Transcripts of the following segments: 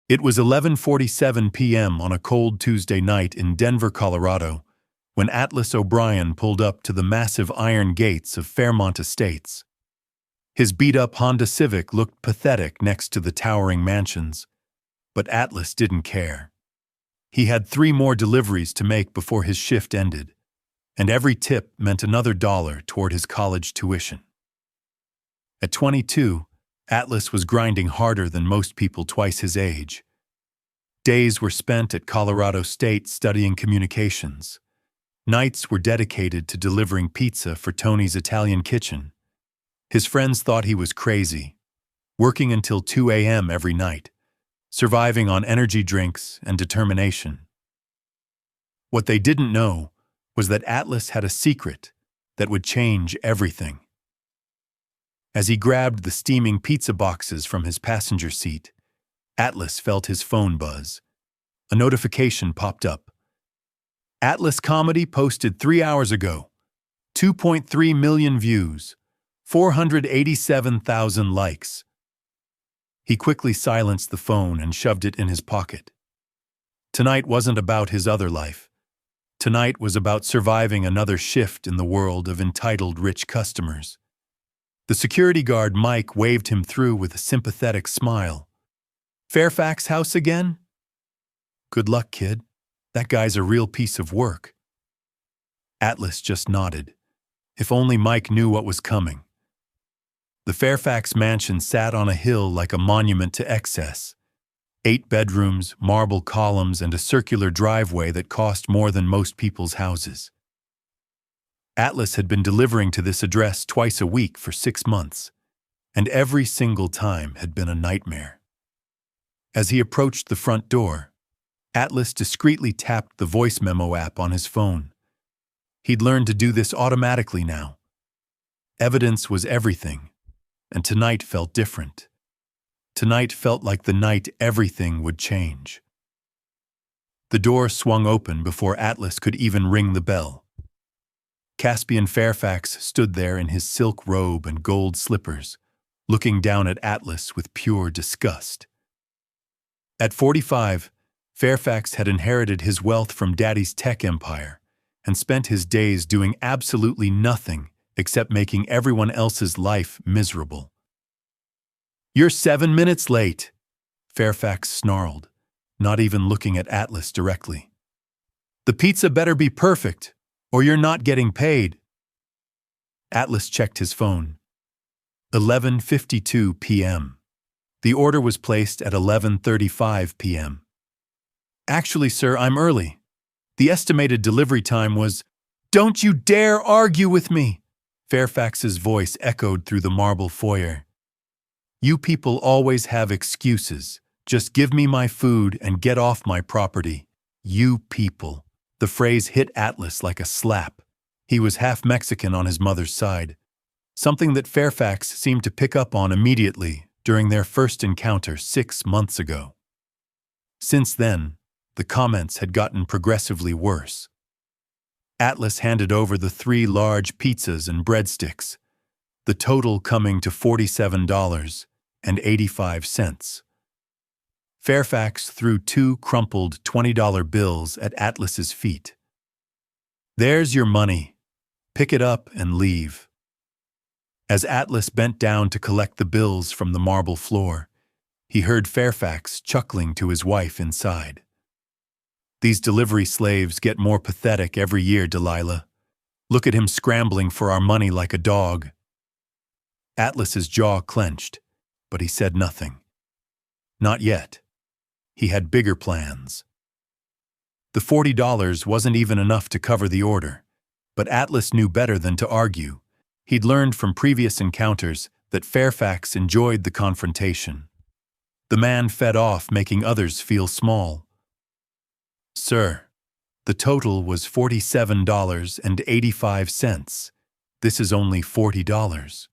It was 11:47 p.m. on a cold Tuesday night in Denver, Colorado, when Atlas O'Brien pulled up to the massive iron gates of Fairmont Estates. His beat-up Honda Civic looked pathetic next to the towering mansions, but Atlas didn't care. He had 3 more deliveries to make before his shift ended, and every tip meant another $1 toward his college tuition. At 22, Atlas was grinding harder than most people twice his age. Days were spent at Colorado State studying communications. Nights were dedicated to delivering pizza for Tony's Italian kitchen. His friends thought he was crazy, working until 2 a.m. every night, surviving on energy drinks and determination. What they didn't know was that Atlas had a secret that would change everything. As he grabbed the steaming pizza boxes from his passenger seat, Atlas felt his phone buzz. A notification popped up. Atlas Comedy posted 3 hours ago. 2.3 million views. 487,000 likes. He quickly silenced the phone and shoved it in his pocket. Tonight wasn't about his other life. Tonight was about surviving another shift in the world of entitled rich customers. The security guard Mike waved him through with a sympathetic smile. "Fairfax house again?" "Good luck, kid. That guy's a real piece of work." Atlas just nodded. If only Mike knew what was coming. The Fairfax mansion sat on a hill like a monument to excess. 8 bedrooms, marble columns, and a circular driveway that cost more than most people's houses. Atlas had been delivering to this address twice a week for 6 months, and every single time had been a nightmare. As he approached the front door, Atlas discreetly tapped the voice memo app on his phone. He'd learned to do this automatically now. Evidence was everything, and tonight felt different. Tonight felt like the night everything would change. The door swung open before Atlas could even ring the bell. Caspian Fairfax stood there in his silk robe and gold slippers, looking down at Atlas with pure disgust. At 45, Fairfax had inherited his wealth from Daddy's tech empire and spent his days doing absolutely nothing except making everyone else's life miserable. "You're 7 minutes late," Fairfax snarled, not even looking at Atlas directly. "The pizza better be perfect, or you're not getting paid." Atlas checked his phone. 11:52 p.m. The order was placed at 11:35 p.m. "Actually, sir, I'm early. The estimated delivery time was—" "Don't you dare argue with me!" Fairfax's voice echoed through the marble foyer. "You people always have excuses. Just give me my food and get off my property. You people." The phrase hit Atlas like a slap. He was half Mexican on his mother's side, something that Fairfax seemed to pick up on immediately during their first encounter 6 months ago. Since then, the comments had gotten progressively worse. Atlas handed over the 3 large pizzas and breadsticks, the total coming to $47.85. Fairfax threw 2 crumpled $20 bills at Atlas's feet. "There's your money. Pick it up and leave." As Atlas bent down to collect the bills from the marble floor, he heard Fairfax chuckling to his wife inside. "These delivery slaves get more pathetic every year, Delilah. Look at him scrambling for our money like a dog." Atlas's jaw clenched, but he said nothing. Not yet. He had bigger plans. The $40 wasn't even enough to cover the order, but Atlas knew better than to argue. He'd learned from previous encounters that Fairfax enjoyed the confrontation. The man fed off making others feel small. "Sir, the total was $47.85. This is only $40.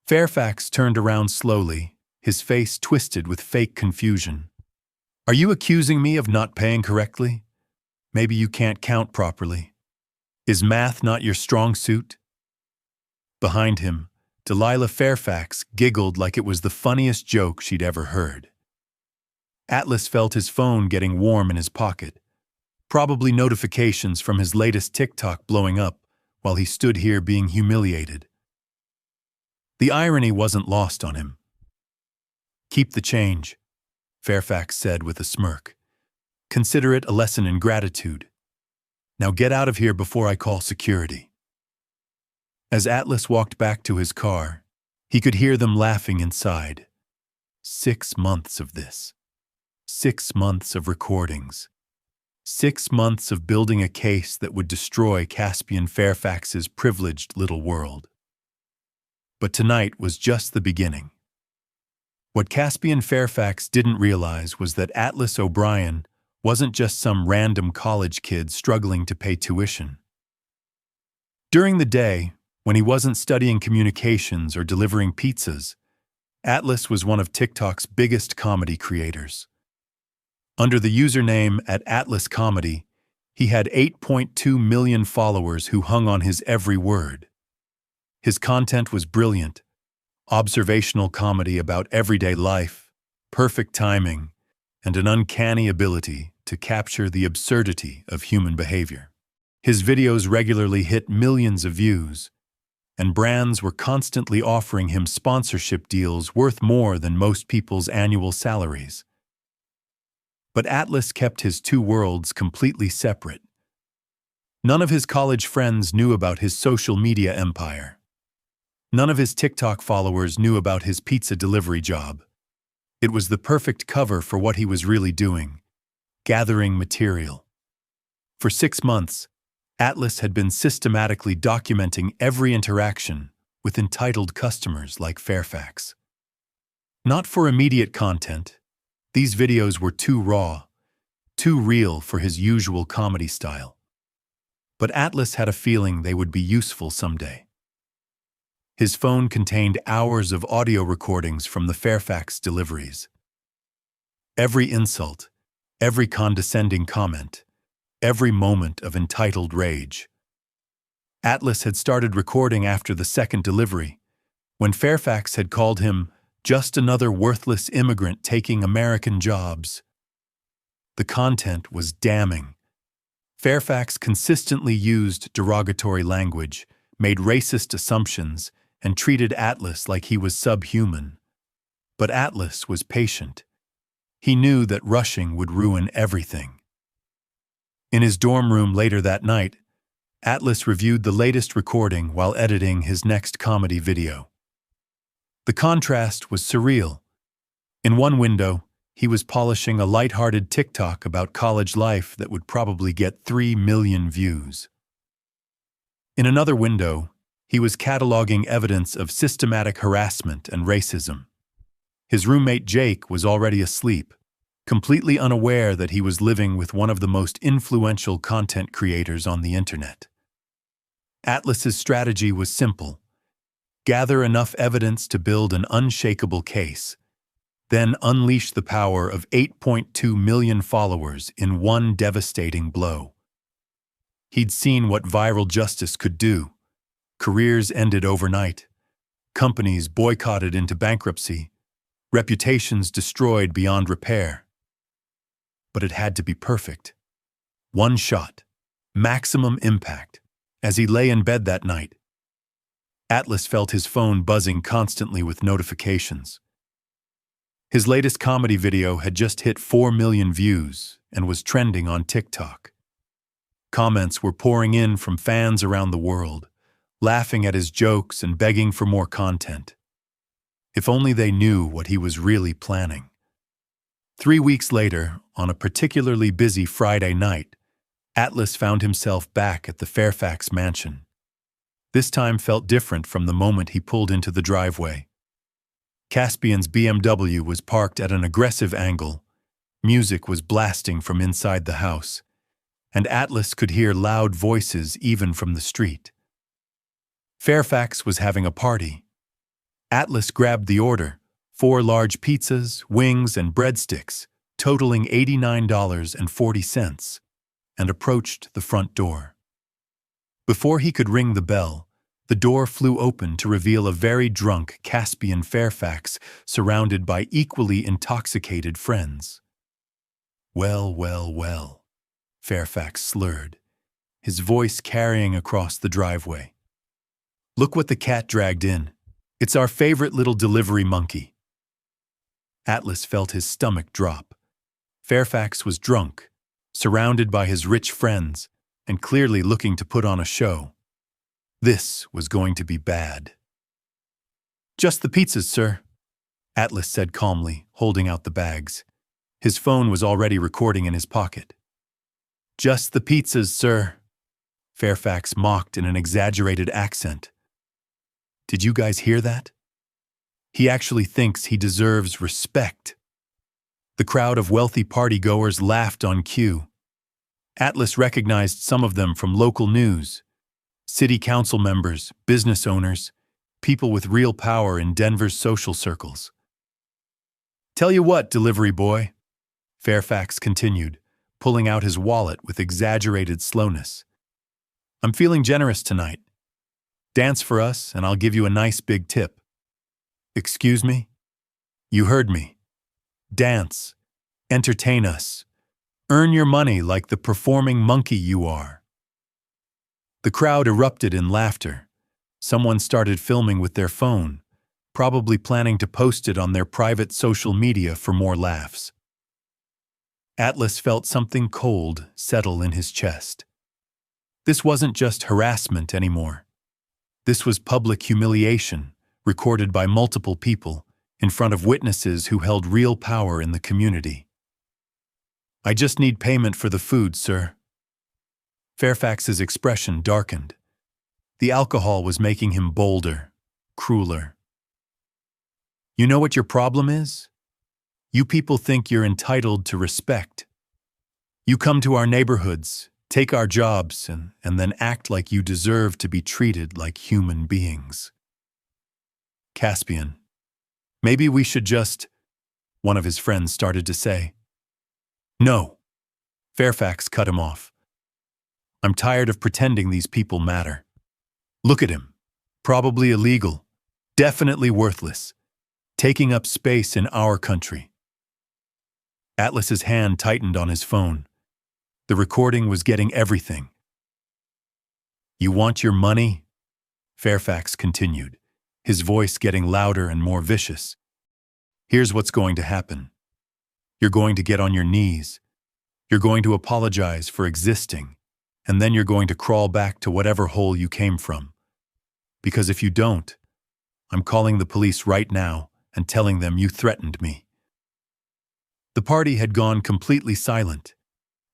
Fairfax turned around slowly, his face twisted with fake confusion. "Are you accusing me of not paying correctly? Maybe you can't count properly. Is math not your strong suit?" Behind him, Delilah Fairfax giggled like it was the funniest joke she'd ever heard. Atlas felt his phone getting warm in his pocket, probably notifications from his latest TikTok blowing up while he stood here being humiliated. The irony wasn't lost on him. "Keep the change," Fairfax said with a smirk. "Consider it a lesson in gratitude. Now get out of here before I call security." As Atlas walked back to his car, he could hear them laughing inside. 6 months of this. 6 months of recordings. 6 months of building a case that would destroy Caspian Fairfax's privileged little world. But tonight was just the beginning. What Caspian Fairfax didn't realize was that Atlas O'Brien wasn't just some random college kid struggling to pay tuition. During the day, when he wasn't studying communications or delivering pizzas, Atlas was one of TikTok's biggest comedy creators. Under the username @AtlasComedy, he had 8.2 million followers who hung on his every word. His content was brilliant, observational comedy about everyday life, perfect timing, and an uncanny ability to capture the absurdity of human behavior. His videos regularly hit millions of views, and brands were constantly offering him sponsorship deals worth more than most people's annual salaries. But Atlas kept his two worlds completely separate. None of his college friends knew about his social media empire. None of his TikTok followers knew about his pizza delivery job. It was the perfect cover for what he was really doing: gathering material. For 6 months, Atlas had been systematically documenting every interaction with entitled customers like Fairfax. Not for immediate content. These videos were too raw, too real for his usual comedy style. But Atlas had a feeling they would be useful someday. His phone contained hours of audio recordings from the Fairfax deliveries. Every insult, every condescending comment, every moment of entitled rage. Atlas had started recording after the second delivery, when Fairfax had called him just another worthless immigrant taking American jobs. The content was damning. Fairfax consistently used derogatory language, made racist assumptions, and treated Atlas like he was subhuman. But Atlas was patient. He knew that rushing would ruin everything. In his dorm room later that night, Atlas reviewed the latest recording while editing his next comedy video. The contrast was surreal. In one window, he was polishing a lighthearted TikTok about college life that would probably get 3 million views. In another window, he was cataloging evidence of systematic harassment and racism. His roommate Jake was already asleep, completely unaware that he was living with one of the most influential content creators on the internet. Atlas's strategy was simple: gather enough evidence to build an unshakable case, then unleash the power of 8.2 million followers in one devastating blow. He'd seen what viral justice could do. Careers ended overnight. Companies boycotted into bankruptcy. Reputations destroyed beyond repair. But it had to be perfect. One shot. Maximum impact. As he lay in bed that night, Atlas felt his phone buzzing constantly with notifications. His latest comedy video had just hit 4 million views and was trending on TikTok. Comments were pouring in from fans around the world, laughing at his jokes and begging for more content. If only they knew what he was really planning. 3 weeks later, on a particularly busy Friday night, Atlas found himself back at the Fairfax mansion. This time felt different from the moment he pulled into the driveway. Caspian's BMW was parked at an aggressive angle, music was blasting from inside the house, and Atlas could hear loud voices even from the street. Fairfax was having a party. Atlas grabbed the order, 4 large pizzas, wings, and breadsticks, totaling $89.40, and approached the front door. Before he could ring the bell, the door flew open to reveal a very drunk Caspian Fairfax surrounded by equally intoxicated friends. Well, well, well, Fairfax slurred, his voice carrying across the driveway. Look what the cat dragged in. It's our favorite little delivery monkey. Atlas felt his stomach drop. Fairfax was drunk, surrounded by his rich friends, and clearly looking to put on a show. This was going to be bad. Just the pizzas, sir, Atlas said calmly, holding out the bags. His phone was already recording in his pocket. Just the pizzas, sir, Fairfax mocked in an exaggerated accent. Did you guys hear that? He actually thinks he deserves respect. The crowd of wealthy partygoers laughed on cue. Atlas recognized some of them from local news. City council members, business owners, people with real power in Denver's social circles. Tell you what, delivery boy, Fairfax continued, pulling out his wallet with exaggerated slowness. I'm feeling generous tonight. Dance for us, and I'll give you a nice big tip. Excuse me? You heard me. Dance. Entertain us. Earn your money like the performing monkey you are. The crowd erupted in laughter. Someone started filming with their phone, probably planning to post it on their private social media for more laughs. Atlas felt something cold settle in his chest. This wasn't just harassment anymore. This was public humiliation, recorded by multiple people, in front of witnesses who held real power in the community. I just need payment for the food, sir. Fairfax's expression darkened. The alcohol was making him bolder, crueler. You know what your problem is? You people think you're entitled to respect. You come to our neighborhoods, take our jobs, and then act like you deserve to be treated like human beings. Caspian, maybe we should just, one of his friends started to say. No, Fairfax cut him off. I'm tired of pretending these people matter. Look at him. Probably illegal, definitely worthless, taking up space in our country. Atlas's hand tightened on his phone. The recording was getting everything. You want your money? Fairfax continued, his voice getting louder and more vicious. Here's what's going to happen. You're going to get on your knees. You're going to apologize for existing, and then you're going to crawl back to whatever hole you came from. Because if you don't, I'm calling the police right now and telling them you threatened me. The party had gone completely silent.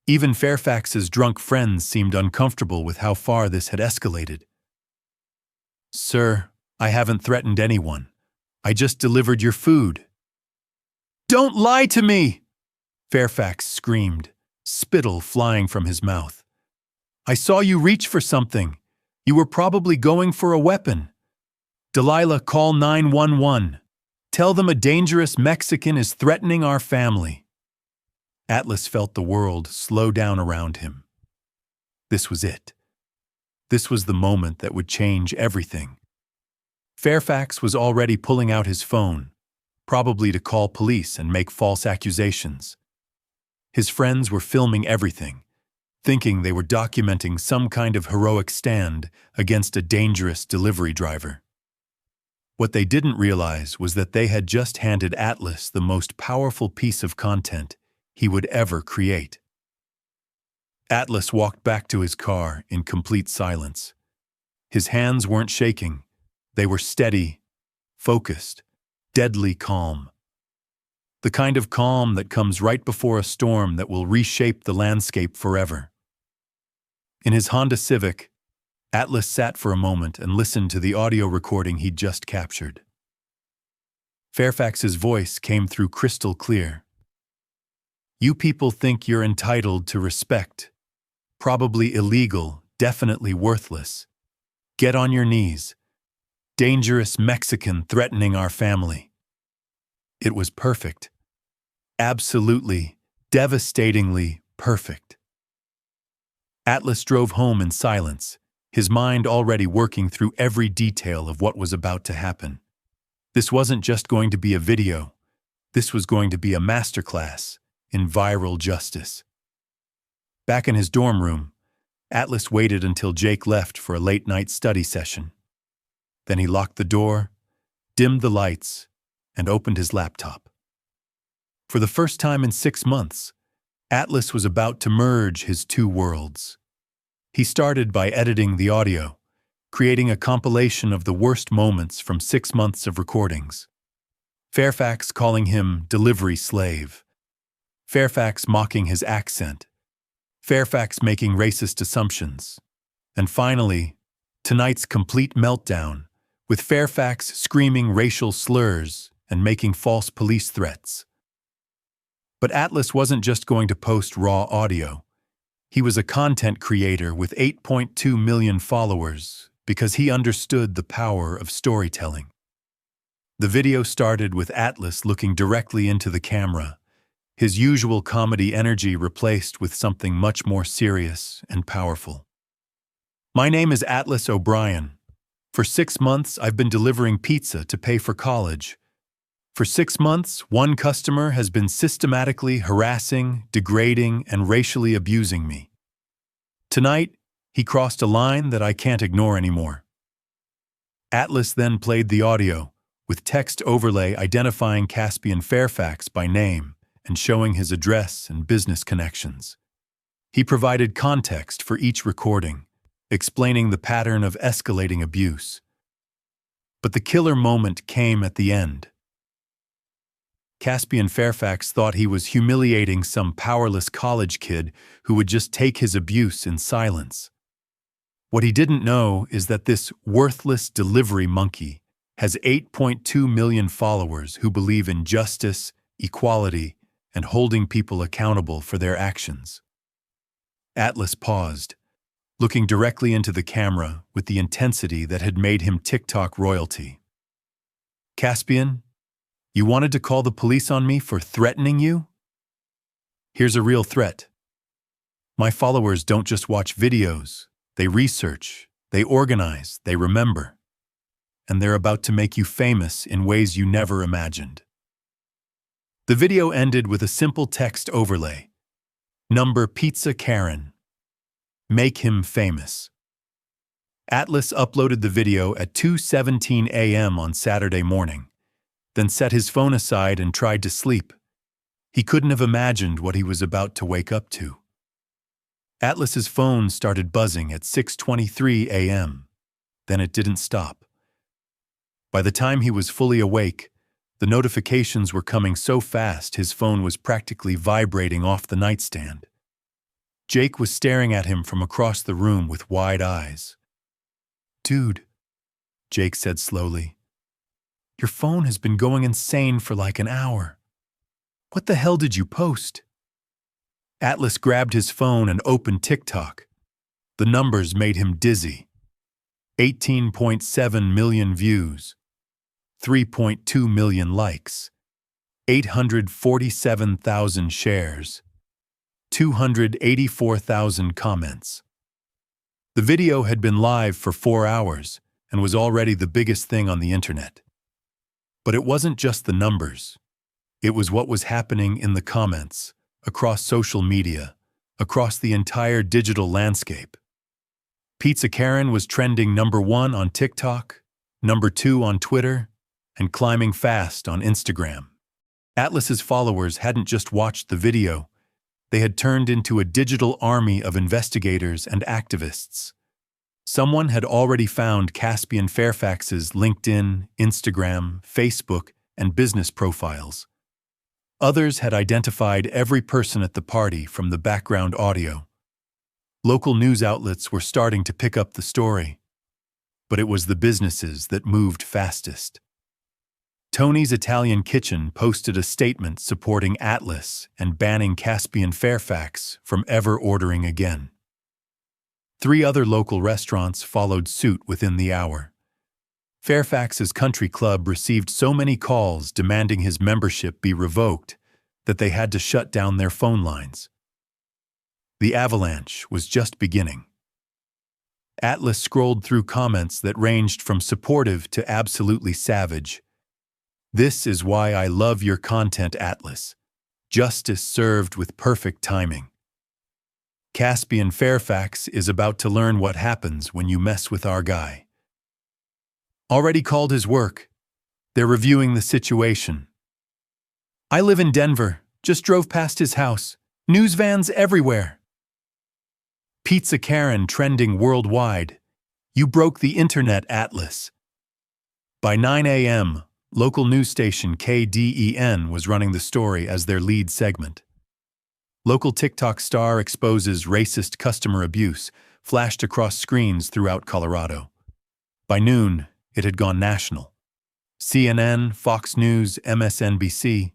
Even Fairfax's drunk friends seemed uncomfortable with how far this had escalated. Sir, I haven't threatened anyone. I just delivered your food. Don't lie to me! Fairfax screamed, spittle flying from his mouth. I saw you reach for something. You were probably going for a weapon. Delilah, call 911. Tell them a dangerous Mexican is threatening our family. Atlas felt the world slow down around him. This was it. This was the moment that would change everything. Fairfax was already pulling out his phone, probably to call police and make false accusations. His friends were filming everything, thinking they were documenting some kind of heroic stand against a dangerous delivery driver. What they didn't realize was that they had just handed Atlas the most powerful piece of content he would ever create. Atlas walked back to his car in complete silence. His hands weren't shaking. They were steady, focused, deadly calm. The kind of calm that comes right before a storm that will reshape the landscape forever. In his Honda Civic, Atlas sat for a moment and listened to the audio recording he'd just captured. Fairfax's voice came through crystal clear. You people think you're entitled to respect. Probably illegal, definitely worthless. Get on your knees. Dangerous Mexican threatening our family. It was perfect. Absolutely, devastatingly perfect. Atlas drove home in silence, his mind already working through every detail of what was about to happen. This wasn't just going to be a video. This was going to be a masterclass in viral justice. Back in his dorm room, Atlas waited until Jake left for a late-night study session. Then he locked the door, dimmed the lights, and opened his laptop. For the first time in 6 months, Atlas was about to merge his two worlds. He started by editing the audio, creating a compilation of the worst moments from 6 months of recordings. Fairfax calling him delivery slave. Fairfax mocking his accent. Fairfax making racist assumptions. And finally, tonight's complete meltdown, with Fairfax screaming racial slurs and making false police threats. But Atlas wasn't just going to post raw audio. He was a content creator with 8.2 million followers because he understood the power of storytelling. The video started with Atlas looking directly into the camera, his usual comedy energy replaced with something much more serious and powerful. "My name is Atlas O'Brien. For 6 months, I've been delivering pizza to pay for college. For 6 months, one customer has been systematically harassing, degrading, and racially abusing me. Tonight, he crossed a line that I can't ignore anymore." Atlas then played the audio, with text overlay identifying Caspian Fairfax by name and showing his address and business connections. He provided context for each recording, explaining the pattern of escalating abuse. But the killer moment came at the end. Caspian Fairfax thought he was humiliating some powerless college kid who would just take his abuse in silence. What he didn't know is that this worthless delivery monkey has 8.2 million followers who believe in justice, equality, and holding people accountable for their actions. Atlas paused, looking directly into the camera with the intensity that had made him TikTok royalty. "Caspian, you wanted to call the police on me for threatening you? Here's a real threat. My followers don't just watch videos, they research, they organize, they remember. And they're about to make you famous in ways you never imagined." The video ended with a simple text overlay. "Number Pizza Karen. Make him famous." Atlas uploaded the video at 2:17 a.m. on Saturday morning, then set his phone aside and tried to sleep. He couldn't have imagined what he was about to wake up to. Atlas's phone started buzzing at 6:23 a.m. Then it didn't stop. By the time he was fully awake, the notifications were coming so fast his phone was practically vibrating off the nightstand. Jake was staring at him from across the room with wide eyes. "Dude," Jake said slowly, "your phone has been going insane for like an hour. What the hell did you post?" Atlas grabbed his phone and opened TikTok. The numbers made him dizzy. 18.7 million views, 3.2 million likes, 847,000 shares, 284,000 comments. The video had been live for 4 hours and was already the biggest thing on the internet. But it wasn't just the numbers. It was what was happening in the comments, across social media, across the entire digital landscape. Pizza Karen was trending #1 on TikTok, #2 on Twitter, and climbing fast on Instagram. Atlas's followers hadn't just watched the video, they had turned into a digital army of investigators and activists. Someone had already found Caspian Fairfax's LinkedIn, Instagram, Facebook, and business profiles. Others had identified every person at the party from the background audio. Local news outlets were starting to pick up the story. But it was the businesses that moved fastest. Tony's Italian Kitchen posted a statement supporting Atlas and banning Caspian Fairfax from ever ordering again. 3 other local restaurants followed suit within the hour. Fairfax's country club received so many calls demanding his membership be revoked that they had to shut down their phone lines. The avalanche was just beginning. Atlas scrolled through comments that ranged from supportive to absolutely savage. "This is why I love your content, Atlas. Justice served with perfect timing. Caspian Fairfax is about to learn what happens when you mess with our guy. Already called his work. They're reviewing the situation. I live in Denver, just drove past his house. News vans everywhere. Pizza Karen trending worldwide. You broke the internet, Atlas. By 9 a.m., local news station KDEN was running the story as their lead segment. Local TikTok star exposes racist customer abuse, flashed across screens throughout Colorado. By noon, it had gone national. CNN, Fox News, MSNBC,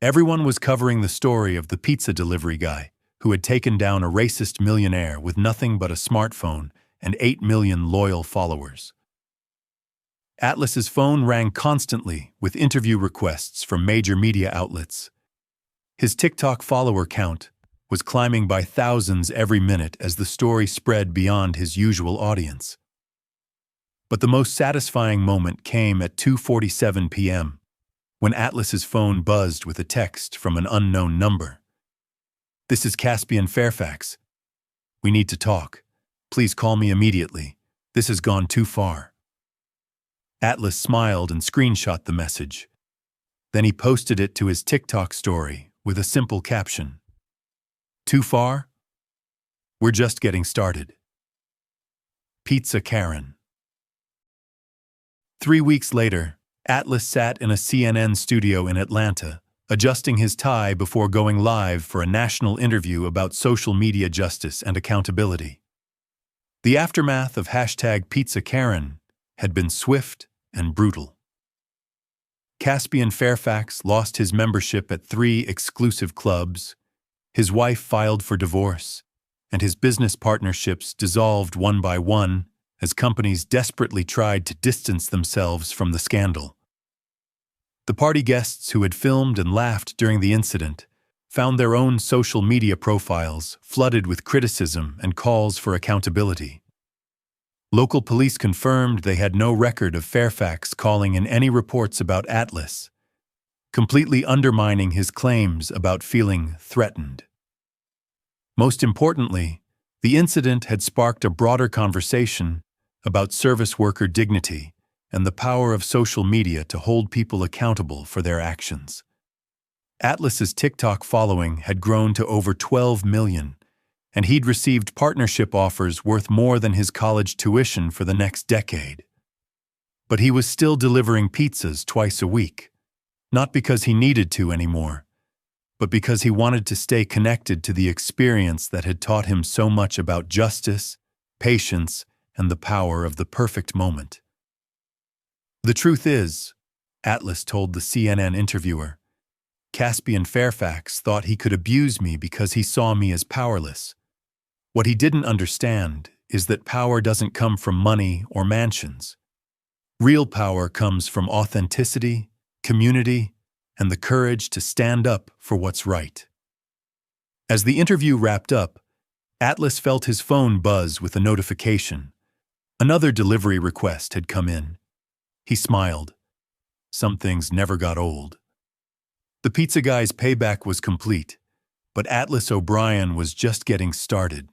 everyone was covering the story of the pizza delivery guy who had taken down a racist millionaire with nothing but a smartphone and 8 million loyal followers. Atlas's phone rang constantly with interview requests from major media outlets. His TikTok follower count was climbing by thousands every minute as the story spread beyond his usual audience. But the most satisfying moment came at 2:47 p.m., when Atlas's phone buzzed with a text from an unknown number. This is Caspian Fairfax. We need to talk. Please call me immediately. This has gone too far. Atlas smiled and screenshot the message. Then he posted it to his TikTok story with a simple caption. Too far? We're just getting started. Pizza Karen. 3 weeks later, Atlas sat in a CNN studio in Atlanta, adjusting his tie before going live for a national interview about social media justice and accountability. The aftermath of #PizzaKaren had been swift and brutal. Caspian Fairfax lost his membership at 3 exclusive clubs, his wife filed for divorce, and his business partnerships dissolved one by one as companies desperately tried to distance themselves from the scandal. The party guests who had filmed and laughed during the incident found their own social media profiles flooded with criticism and calls for accountability. Local police confirmed they had no record of Fairfax calling in any reports about Atlas, completely undermining his claims about feeling threatened. Most importantly, the incident had sparked a broader conversation about service worker dignity and the power of social media to hold people accountable for their actions. Atlas's TikTok following had grown to over 12 million, and he'd received partnership offers worth more than his college tuition for the next decade. But he was still delivering pizzas twice a week, not because he needed to anymore, but because he wanted to stay connected to the experience that had taught him so much about justice, patience, and the power of the perfect moment. The truth is, Atlas told the CNN interviewer, Caspian Fairfax thought he could abuse me because he saw me as powerless. What he didn't understand is that power doesn't come from money or mansions. Real power comes from authenticity, community, and the courage to stand up for what's right. As the interview wrapped up, Atlas felt his phone buzz with a notification. Another delivery request had come in. He smiled. Some things never got old. The pizza guy's payback was complete, but Atlas O'Brien was just getting started.